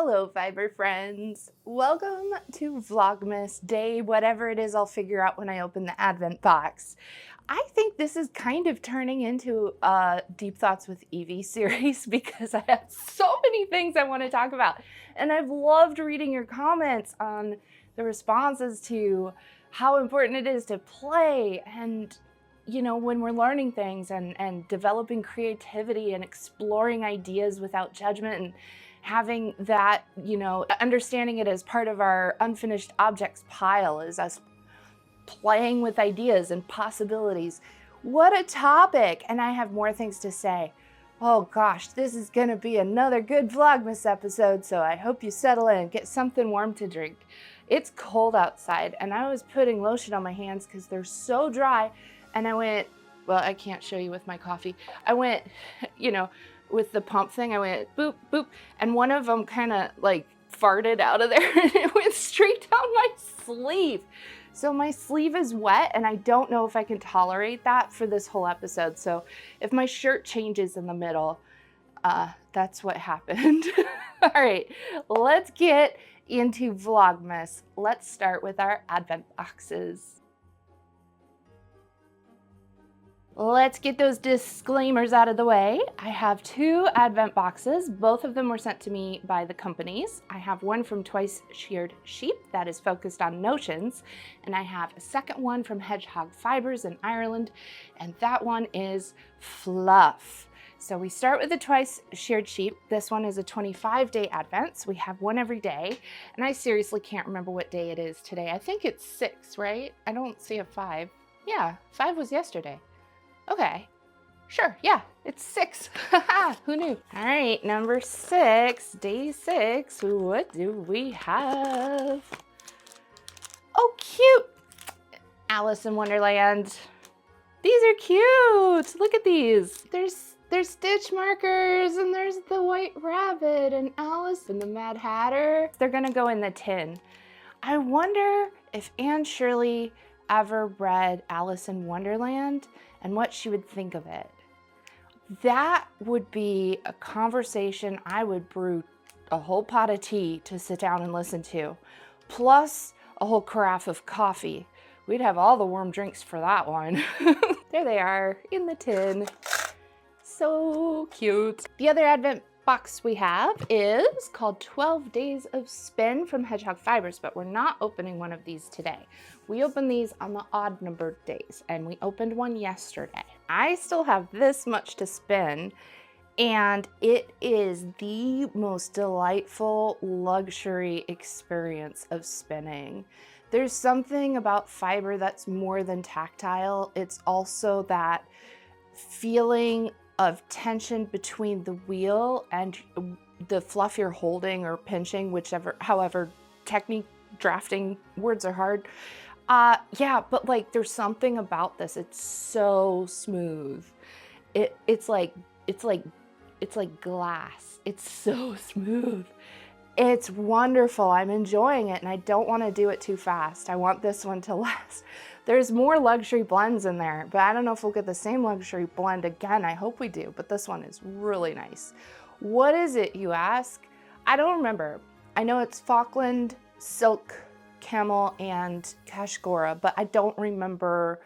Hello, fiber friends. Welcome to Vlogmas Day, whatever it is I'll figure out when I open the Advent box. I think this is kind of turning into a Deep Thoughts with Evie series because I have so many things I want to talk about. And I've loved reading your comments on the responses to how important it is to play and when we're learning things and developing creativity and exploring ideas without judgment and having that, understanding it as part of our unfinished objects pile is us playing with ideas and possibilities. What a topic! And I have more things to say. Oh gosh, this is gonna be another good Vlogmas episode, so I hope you settle in, get something warm to drink. It's cold outside, and I was putting lotion on my hands because they're so dry, and I went, well, I can't show you with my coffee. I went, with the pump thing, I went boop, boop, and one of them kind of like farted out of there and it went straight down my sleeve. So my sleeve is wet and I don't know if I can tolerate that for this whole episode. So if my shirt changes in the middle, that's what happened. All right, let's get into Vlogmas. Let's start with our Advent boxes. Let's get those disclaimers out of the way. I have two Advent boxes. Both of them were sent to me by the companies. I have one from Twice Sheared Sheep that is focused on notions, and I have a second one from Hedgehog Fibers in Ireland, and that one is fluff. So we start with the Twice Sheared Sheep. This one is a 25-day Advent, so we have one every day, and I seriously can't remember what day it is today. I think it's 6, right? I don't see a 5. Yeah, 5 was yesterday. Okay, sure, yeah, it's 6. Who knew? All right, number 6, day 6. What do we have? Oh, cute! Alice in Wonderland. These are cute. Look at these. There's stitch markers, and there's the White Rabbit, and Alice and the Mad Hatter. They're gonna go in the tin. I wonder if Anne Shirley ever read Alice in Wonderland and what she would think of it. That would be a conversation I would brew a whole pot of tea to sit down and listen to, plus a whole carafe of coffee. We'd have all the warm drinks for that one. There they are in the tin. So cute. The other Advent box we have is called 12 Days of Spin from Hedgehog Fibers, but we're not opening one of these today. We open these on the odd numbered days, and we opened one yesterday. I still have this much to spin, and it is the most delightful luxury experience of spinning. There's something about fiber that's more than tactile. It's also that feeling of tension between the wheel and the fluff you're holding or pinching, however technique, drafting, words are hard. Yeah, but like there's something about this. It's so smooth. It's like glass. It's so smooth. It's wonderful. I'm enjoying it, and I don't want to do it too fast. I want this one to last. There's more luxury blends in there, but I don't know if we'll get the same luxury blend again. I hope we do, but this one is really nice. What is it, you ask? I don't remember. I know it's Falkland, Silk, Camel, and Kashgora, but I don't remember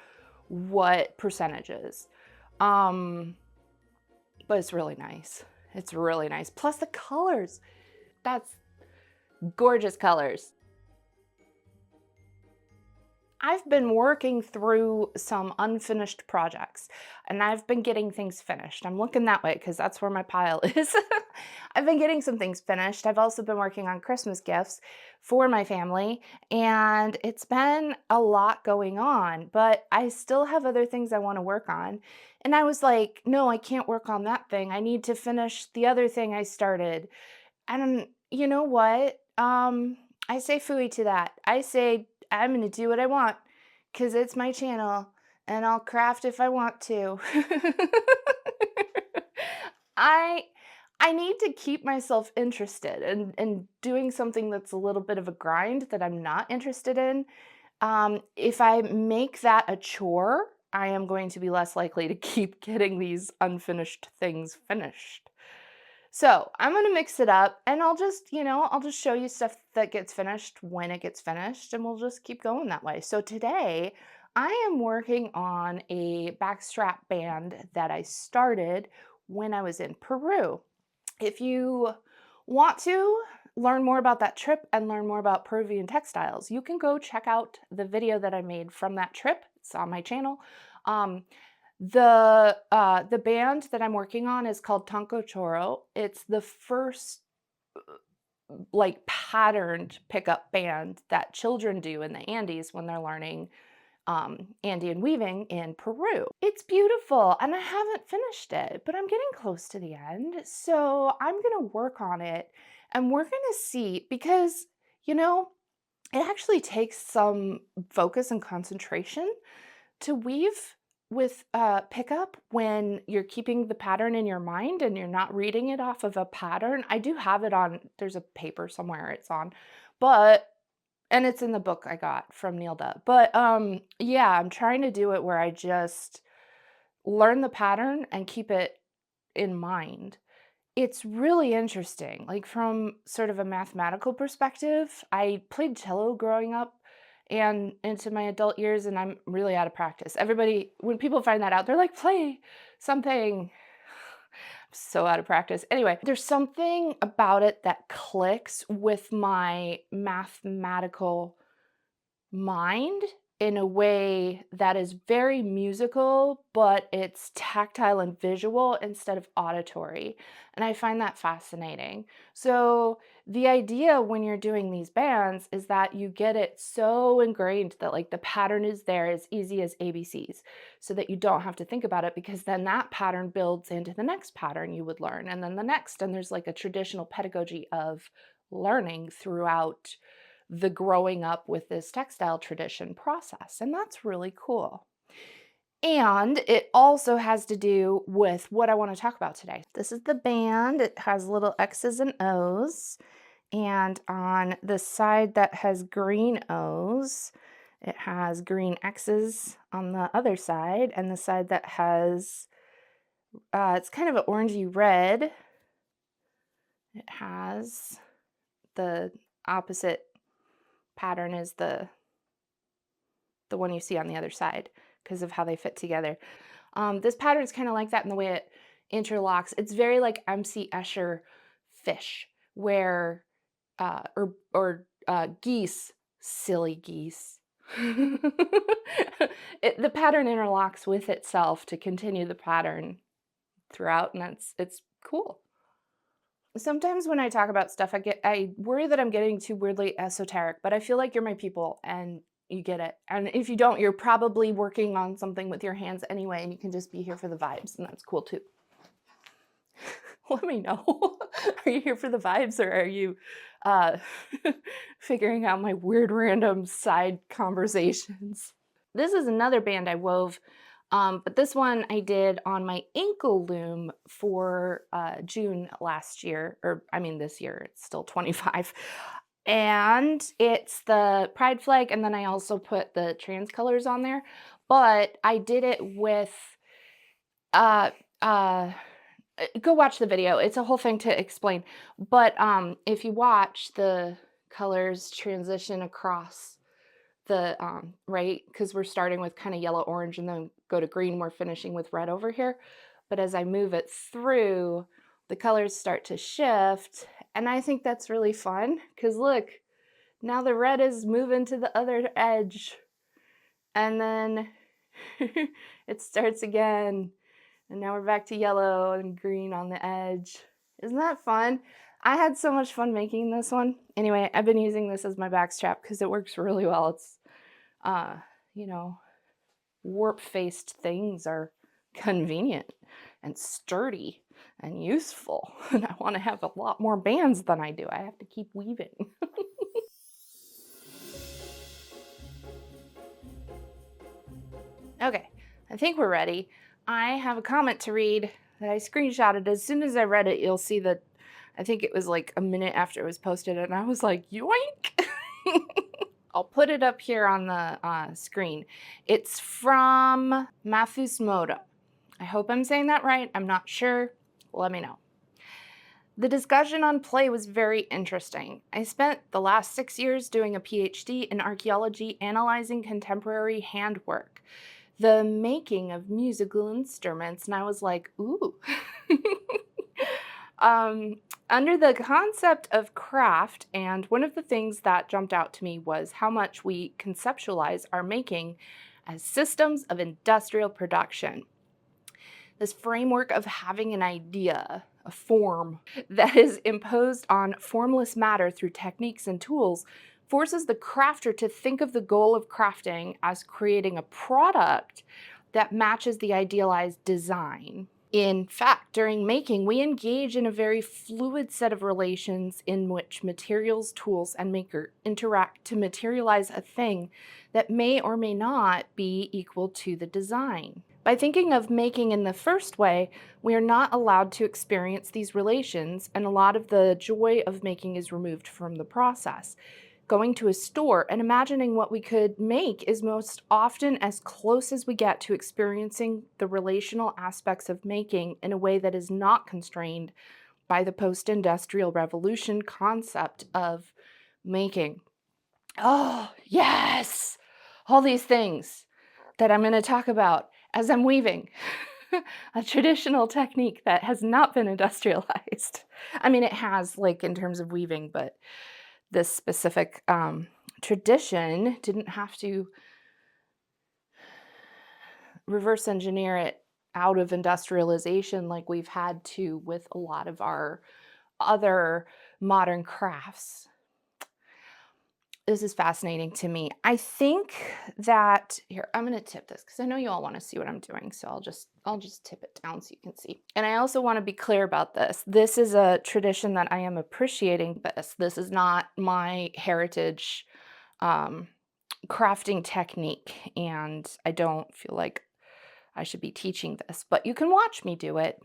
what percentages. But it's really nice. It's really nice. Plus the colors. That's gorgeous colors. I've been working through some unfinished projects, and I've been getting things finished. I'm looking that way because that's where my pile is. I've been getting some things finished. I've also been working on Christmas gifts for my family, and it's been a lot going on, but I still have other things I want to work on. And I was like, no, I can't work on that thing. I need to finish the other thing I started. And you know what? I say phooey to that. I say I'm gonna do what I want because it's my channel and I'll craft if I want to. I need to keep myself interested in doing something that's a little bit of a grind that I'm not interested in. If I make that a chore, I am going to be less likely to keep getting these unfinished things finished. So I'm gonna mix it up and I'll just, I'll just show you stuff that gets finished when it gets finished and we'll just keep going that way. So today I am working on a backstrap band that I started when I was in Peru. If you want to learn more about that trip and learn more about Peruvian textiles, you can go check out the video that I made from that trip. It's on my channel. Um, the band that I'm working on is called Tanka Ch'oro. It's the first like patterned pickup band that children do in the Andes when they're learning Andean weaving in Peru. It's beautiful and I haven't finished it, but I'm getting close to the end. So I'm gonna work on it and we're gonna see because, it actually takes some focus and concentration to weave with pickup when you're keeping the pattern in your mind and you're not reading it off of a pattern. I do have it on, there's a paper somewhere it's on, but and it's in the book I got from Nilda. But yeah, I'm trying to do it where I just learn the pattern and keep it in mind. It's really interesting, like from sort of a mathematical perspective. I played cello growing up and into my adult years, and I'm really out of practice. Everybody, when people find that out, they're like, play something. I'm so out of practice. Anyway, there's something about it that clicks with my mathematical mind in a way that is very musical, but it's tactile and visual instead of auditory. And I find that fascinating. So the idea when you're doing these bands is that you get it so ingrained that like the pattern is there as easy as ABCs so that you don't have to think about it because then that pattern builds into the next pattern you would learn and then the next. And there's like a traditional pedagogy of learning throughout the growing up with this textile tradition process. And that's really cool. And it also has to do with what I want to talk about today. This is the band. It has little X's and O's. And on the side that has green O's, it has green X's on the other side. And the side that has, it's kind of an orangey red, it has the opposite pattern is the one you see on the other side because of how they fit together. This pattern is kind of like that in the way it interlocks. It's very like MC Escher fish, where geese, silly geese. The pattern interlocks with itself to continue the pattern throughout, and it's cool. Sometimes when I talk about stuff, I worry that I'm getting too weirdly esoteric, but I feel like you're my people and you get it. And if you don't, you're probably working on something with your hands anyway, and you can just be here for the vibes, and that's cool too. Let me know. Are you here for the vibes, or are you figuring out my weird random side conversations? This is another band I wove, but this one I did on my ankle loom for June last year, or I mean this year, it's still 25. And it's the pride flag, and then I also put the trans colors on there, but I did it with, go watch the video. It's a whole thing to explain, but if you watch the colors transition across the, right, because we're starting with kind of yellow, orange, and then go to green, we're finishing with red over here. But as I move it through, the colors start to shift, and I think that's really fun, because look, now the red is moving to the other edge, and then it starts again, and now we're back to yellow and green on the edge. Isn't that fun? I had so much fun making this one. Anyway, I've been using this as my backstrap because it works really well. It's, warp-faced things are convenient and sturdy and useful. And I want to have a lot more bands than I do. I have to keep weaving. Okay, I think we're ready. I have a comment to read that I screenshotted. As soon as I read it, you'll see that I think it was like a minute after it was posted, and I was like, yoink! I'll put it up here on the screen. It's from Mathus Moda. I hope I'm saying that right. I'm not sure. Let me know. The discussion on play was very interesting. I spent the last 6 years doing a PhD in archaeology analyzing contemporary handwork, the making of musical instruments, and I was like, ooh. um, Under the concept of craft, and one of the things that jumped out to me was how much we conceptualize our making as systems of industrial production. This framework of having an idea, a form, that is imposed on formless matter through techniques and tools forces the crafter to think of the goal of crafting as creating a product that matches the idealized design. In fact, during making, we engage in a very fluid set of relations in which materials, tools, and maker interact to materialize a thing that may or may not be equal to the design. By thinking of making in the first way, we are not allowed to experience these relations, and a lot of the joy of making is removed from the process. Going to a store and imagining what we could make is most often as close as we get to experiencing the relational aspects of making in a way that is not constrained by the post-industrial revolution concept of making. Oh, yes! All these things that I'm going to talk about as I'm weaving. A traditional technique that has not been industrialized. I mean, it has, like, in terms of weaving, but this specific tradition didn't have to reverse engineer it out of industrialization like we've had to with a lot of our other modern crafts. This is fascinating to me. I think that here, I'm going to tip this because I know you all want to see what I'm doing, so I'll just tip it down so you can see. And I also want to be clear about this. This is a tradition that I am appreciating. This is not my heritage crafting technique, and I don't feel like I should be teaching this, but you can watch me do it.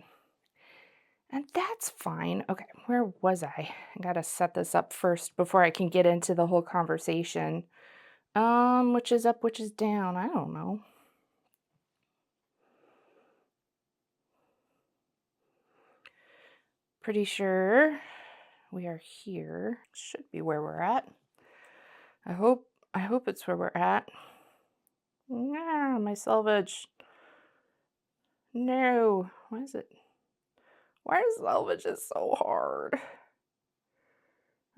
And that's fine. Okay, where was I? I gotta set this up first before I can get into the whole conversation. Which is up, which is down? I don't know. Pretty sure we are here. Should be where we're at. I hope it's where we're at. Ah, my selvage. No. Why is it? Why is selvage is so hard?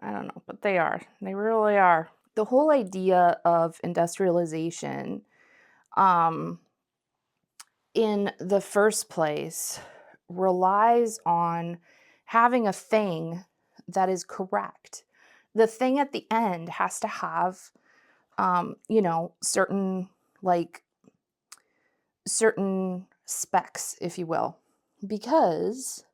I don't know, but they are. They really are. The whole idea of industrialization, in the first place, relies on having a thing that is correct. The thing at the end has to have, certain, like, certain specs, if you will, because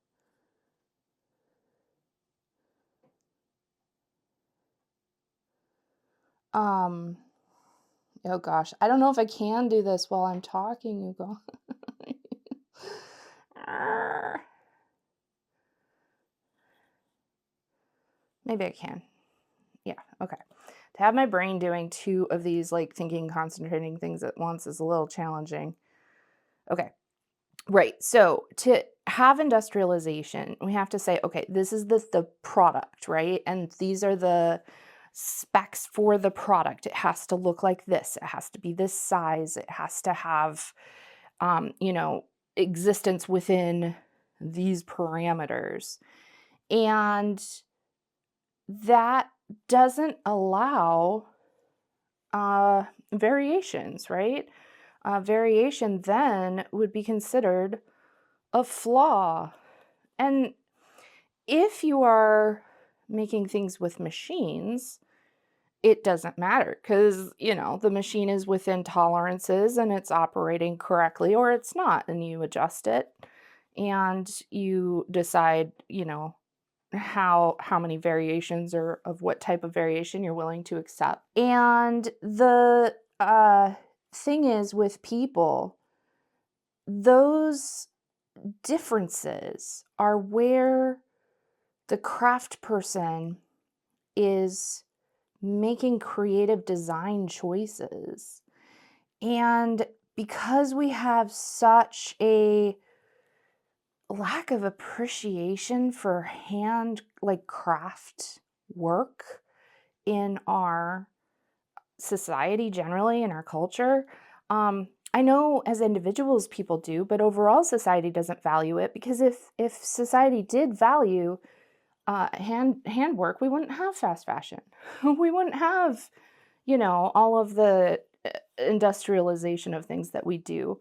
oh gosh, I don't know if I can do this while I'm talking, you go. Maybe I can. Yeah, okay. To have my brain doing two of these, like, thinking, concentrating things at once is a little challenging. Okay. Right. So to have industrialization, we have to say, okay, this is the product, right? And these are the specs for the product. It has to look like this. It has to be this size. It has to have, existence within these parameters. And that doesn't allow variations, right? Variation then would be considered a flaw. And if you are making things with machines, it doesn't matter because, the machine is within tolerances and it's operating correctly or it's not, and you adjust it and you decide, how many variations or of what type of variation you're willing to accept. And the thing is with people, those differences are where the craft person is making creative design choices. And because we have such a lack of appreciation for like craft work in our society generally, in our culture. I know as individuals people do, but overall society doesn't value it, because if society did value handwork, we wouldn't have fast fashion. We wouldn't have, all of the industrialization of things that we do.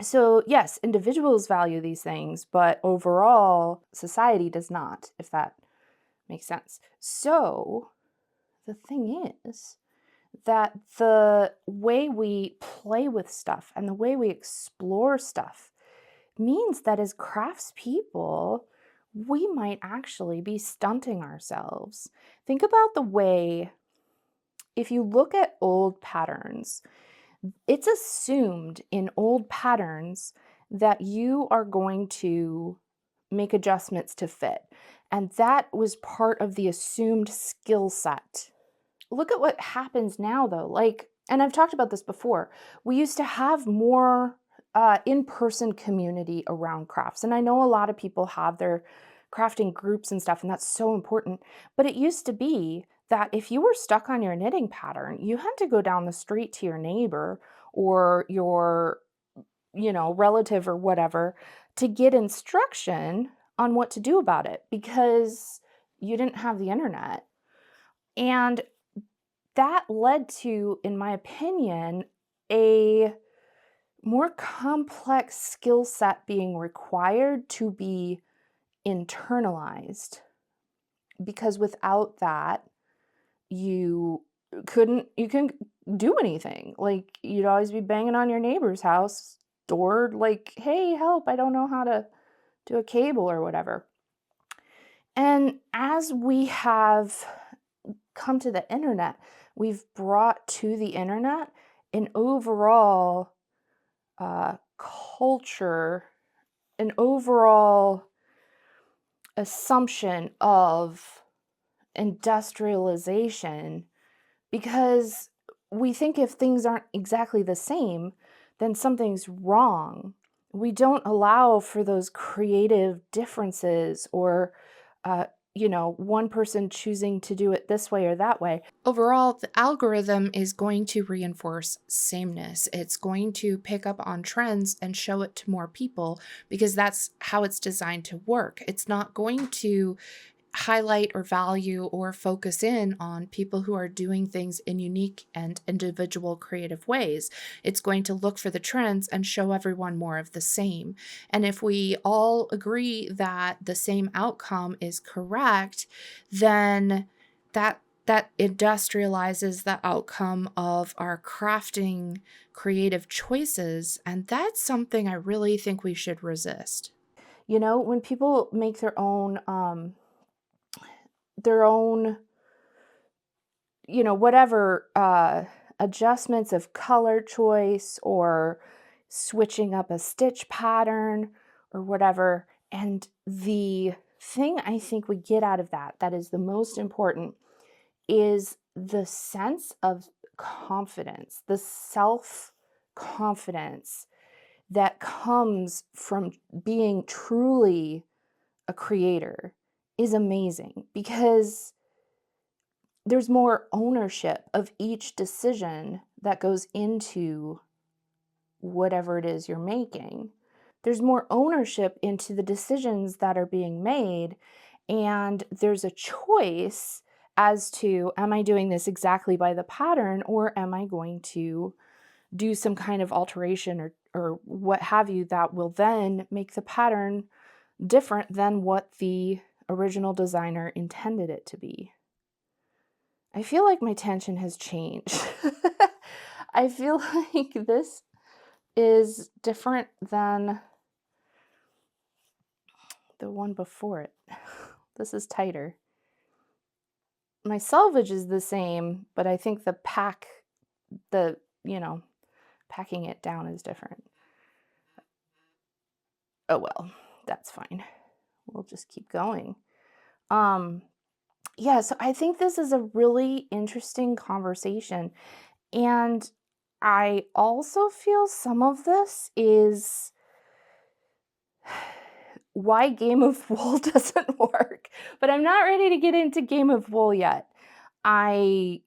So yes, individuals value these things, but overall society does not, if that makes sense. So the thing is that the way we play with stuff and the way we explore stuff means that as craftspeople, we might actually be stunting ourselves. Think about the way, if you look at old patterns, it's assumed in old patterns that you are going to make adjustments to fit. And that was part of the assumed skill set. Look at what happens now, though. Like, and I've talked about this before, we used to have more in-person community around crafts. And I know a lot of people have their crafting groups and stuff, and that's so important. But it used to be that if you were stuck on your knitting pattern, you had to go down the street to your neighbor or your, relative or whatever to get instruction on what to do about it, because you didn't have the internet. And that led to, in my opinion, a more complex skill set being required to be internalized. Because without that, you couldn't do anything. Like, you'd always be banging on your neighbor's house door, like, hey, help, I don't know how to do a cable or whatever. And as we have come to the internet, we've brought to the internet an overall culture, an overall assumption of industrialization, because we think if things aren't exactly the same, then something's wrong. We don't allow for those creative differences, or one person choosing to do it this way or that way. Overall, the algorithm is going to reinforce sameness. It's going to pick up on trends and show it to more people, because that's how it's designed to work. It's not going to highlight or value or focus in on people who are doing things in unique and individual creative ways. It's going to look for the trends and show everyone more of the same. And if we all agree that the same outcome is correct, then that industrializes the outcome of our crafting creative choices. And that's something I really think we should resist. When people make their own whatever adjustments of color choice, or switching up a stitch pattern or whatever. And the thing I think we get out of that is the most important, is the sense of confidence, the self-confidence that comes from being truly a creator is amazing, because there's more ownership of each decision that goes into whatever it is you're making. There's more ownership into the decisions that are being made, and there's a choice as to, am I doing this exactly by the pattern, or am I going to do some kind of alteration or what have you that will then make the pattern different than what the original designer intended it to be. I feel like my tension has changed. I feel like this is different than the one before it. This is tighter. My selvage is the same, but I think the packing it down is different. Oh well, that's fine. We'll just keep going. Yeah, so I think this is a really interesting conversation. And I also feel some of this is why Game of Wool doesn't work, but I'm not ready to get into Game of Wool yet. I'm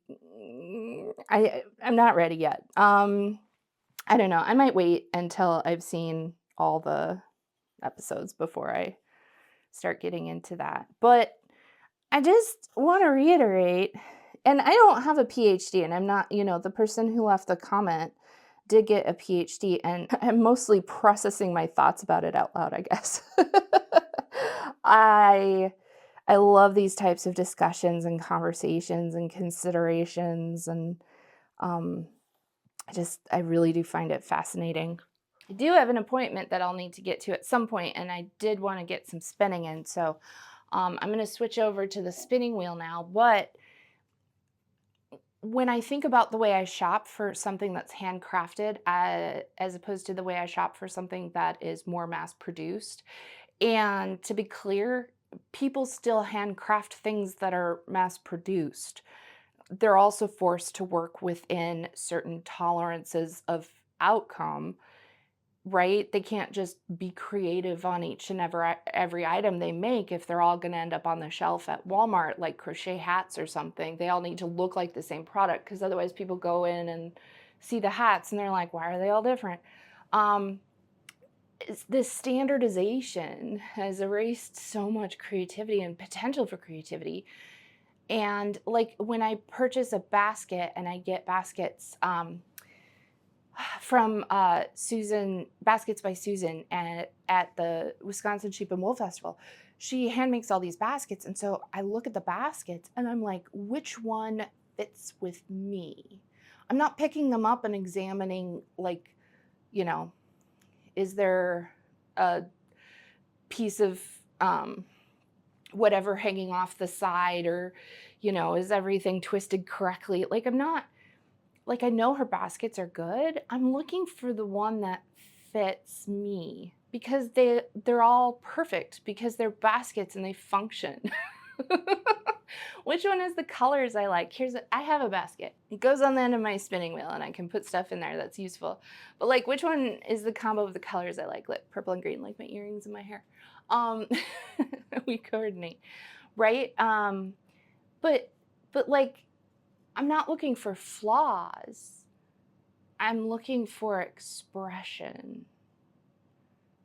not ready yet. I don't know. I might wait until I've seen all the episodes before I start getting into that. But I just want to reiterate, and I don't have a PhD, and I'm not, the person who left the comment did get a PhD, and I'm mostly processing my thoughts about it out loud, I guess. I love these types of discussions and conversations and considerations, and I really do find it fascinating. I do have an appointment that I'll need to get to at some point, and I did want to get some spinning in, so I'm going to switch over to the spinning wheel now. But when I think about the way I shop for something that's handcrafted, as opposed to the way I shop for something that is more mass produced, and to be clear, people still handcraft things that are mass produced. They're also forced to work within certain tolerances of outcome, right? They can't just be creative on each and every item they make if they're all going to end up on the shelf at Walmart, like crochet hats or something. They all need to look like the same product, because otherwise people go in and see the hats and they're like, why are they all different? This standardization has erased so much creativity and potential for creativity. And like when I purchase a basket, and I get baskets from Susan, Baskets by Susan at the Wisconsin Sheep and Wool Festival, she hand makes all these baskets. And so I look at the baskets and I'm like, which one fits with me? I'm not picking them up and examining, like, is there a piece of whatever hanging off the side, or, is everything twisted correctly? Like, I'm not, like, I know her baskets are good. I'm looking for the one that fits me, because they're all perfect, because they're baskets and they function. Which one is the colors I like? I have a basket. It goes on the end of my spinning wheel and I can put stuff in there that's useful. But like, which one is the combo of the colors I like purple and green, like my earrings and my hair. We coordinate, right? But like, I'm not looking for flaws. I'm looking for expression.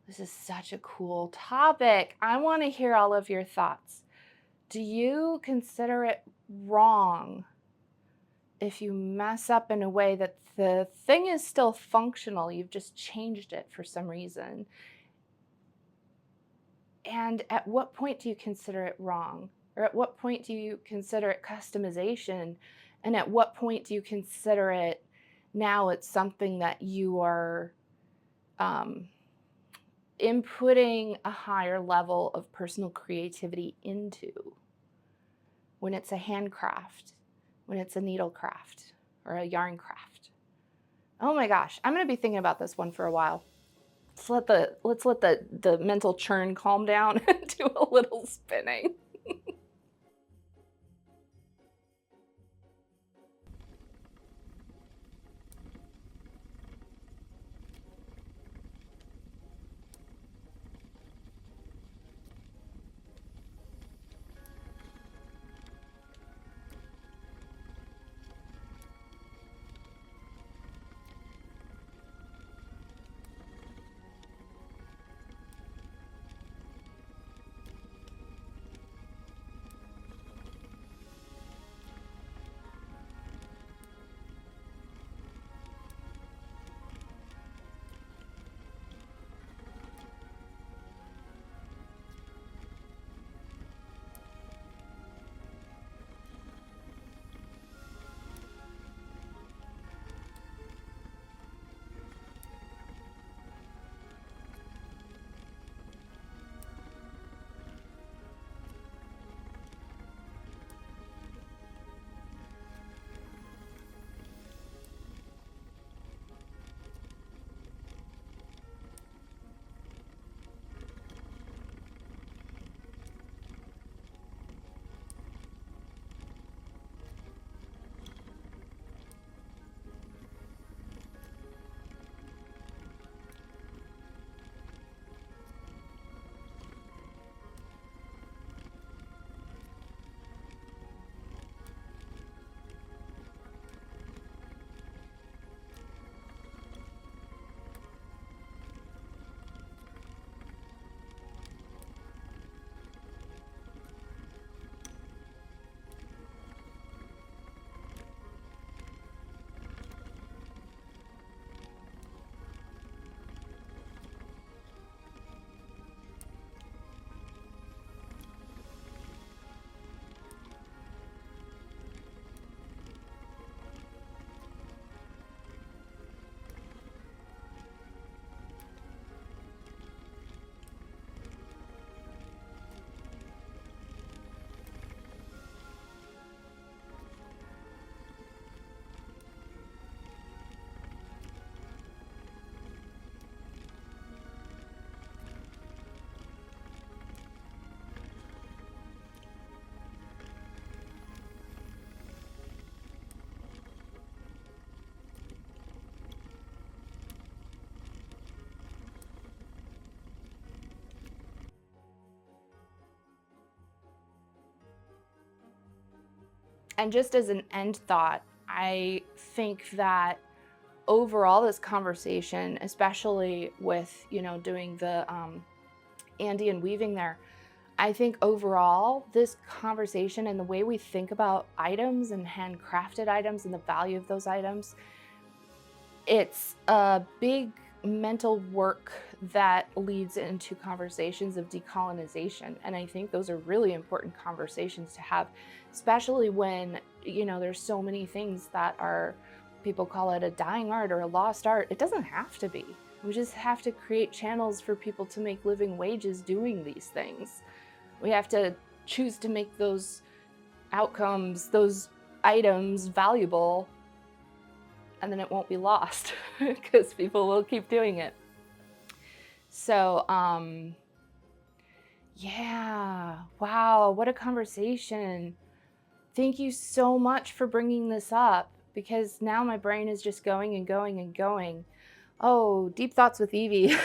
This is such a cool topic. I want to hear all of your thoughts. Do you consider it wrong if you mess up in a way that the thing is still functional, you've just changed it for some reason? And at what point do you consider it wrong? Or at what point do you consider it customization? And at what point do you consider it, now it's something that you are inputting a higher level of personal creativity into? When it's a handcraft, when it's a needle craft, or a yarn craft. Oh my gosh, I'm gonna be thinking about this one for a while. Let's let the mental churn calm down and do a little spinning. And just as an end thought, I think that overall this conversation, especially with, you know, doing the Andean weaving there, I think overall this conversation and the way we think about items and handcrafted items and the value of those items, it's a big mental work that leads into conversations of decolonization. And I think those are really important conversations to have, especially when, you know, there's so many things that are, people call it a dying art or a lost art. It doesn't have to be. We just have to create channels for people to make living wages doing these things. We have to choose to make those outcomes, those items valuable, and then it won't be lost because people will keep doing it. So, yeah, wow, what a conversation. Thank you so much for bringing this up, because now my brain is just going and going and going. Oh, Deep Thoughts with Evie.